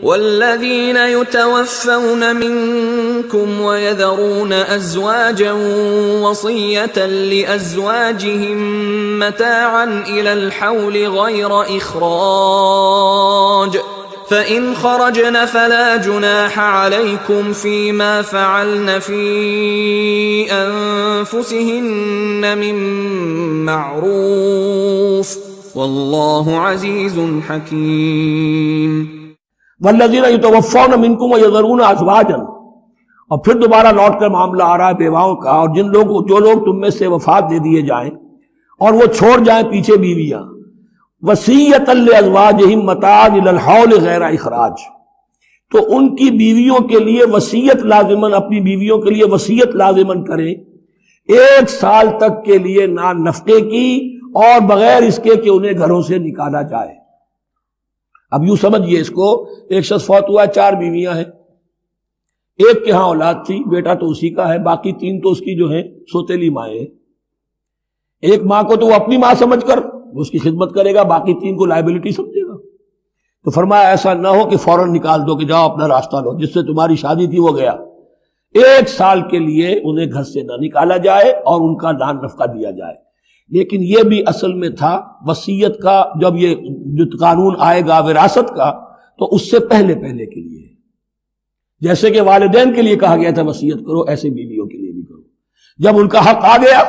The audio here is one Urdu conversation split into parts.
والذين يتوفون منكم ويذرون أزواجا وصية لأزواجهم متاعا إلى الحول غير إخراج فإن خرجن فلا جناح عليكم فيما فعلن في أنفسهن من معروف والله عزيز حكيم. والذین یتوفون منکم ویذرون ازواجا، اور پھر دوبارہ لوٹ کر معاملہ آ رہا ہے بیواؤں کا، اور جو لوگ تم میں سے وفات دے دیے جائیں اور وہ چھوڑ جائیں پیچھے بیویاں، وصیۃ لازواجہم متاعا الی الحول غیر اخراج، تو ان کی بیویوں کے لیے وصیت لازماً، اپنی بیویوں کے لیے وصیت لازماً کریں 1 سال تک کے لیے نہ نفقے کی اور بغیر اس کے کہ انہیں گھروں سے نکالا جائے. اب یوں سمجھئے اس کو، ایک شخص فوت ہوا ہے، 4 بیویاں ہیں، ایک کے ہاں اولاد تھی، بیٹا تو اسی کا ہے، باقی 3 تو اس کی جو ہیں سوتیلی مائیں ہیں. ایک ماں کو تو وہ اپنی ماں سمجھ کر اس کی خدمت کرے گا، باقی 3 کو لائبلٹی سمجھے گا. تو فرمایا ایسا نہ ہو کہ فوراً نکال دو کہ جاؤ اپنا راستہ لو، جس سے تمہاری شادی تھی وہ گیا. 1 سال کے لیے انہیں گھر سے نہ نکالا جائے اور ان کا دان نفقہ دیا جائے. لیکن یہ بھی اصل میں تھا وصیت کا، جب یہ جو قانون آئے گا وراثت کا تو اس سے پہلے کے لیے، جیسے کہ والدین کے لیے کہا گیا تھا وصیت کرو، ایسے بیویوں کے لیے بھی کرو. جب ان کا حق آ گیا،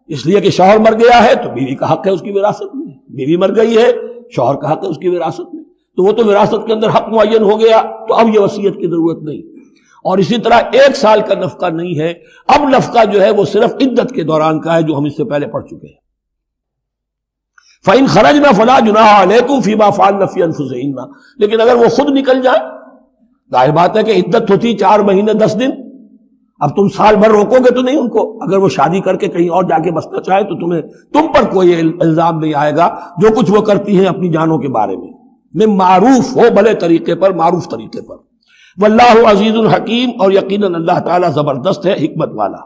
اس لیے کہ شوہر مر گیا ہے تو بیوی کا حق ہے اس کی وراثت میں، بیوی مر گئی ہے شوہر کا حق ہے اس کی وراثت میں، تو وہ تو وراثت کے اندر حق معین ہو گیا، تو اب یہ وصیت کی ضرورت نہیں. اور اسی طرح 1 سال کا نفقہ نہیں ہے، اب نفقہ جو ہے وہ صرف عدت کے دوران کا ہے، جو ہم اس سے پہلے پڑھ چکے ہیں. فَإِنْ خَرَجْنَا فَلَا جُنَاحَ عَلَيْكُمْ فِيمَا فَعَلْنَ فِي أَنفُسِهِنَّ، لیکن اگر وہ خود نکل جائیں، ظاہر بات ہے کہ عدت ہوتی 4 مہینے 10 دن، اب تم سال بھر روکو گے تو نہیں ان کو. اگر وہ شادی کر کے کہیں اور جا کے بسنا چاہے تو تم پر کوئی الزام نہیں آئے گا، جو کچھ وہ کرتی ہیں اپنی جانوں کے بارے میں معروف ہو، بھلے طریقے پر، معروف طریقے پر. واللہ عزیز الحکیم، اور یقیناً اللہ تعالیٰ زبردست ہے، حکمت والا.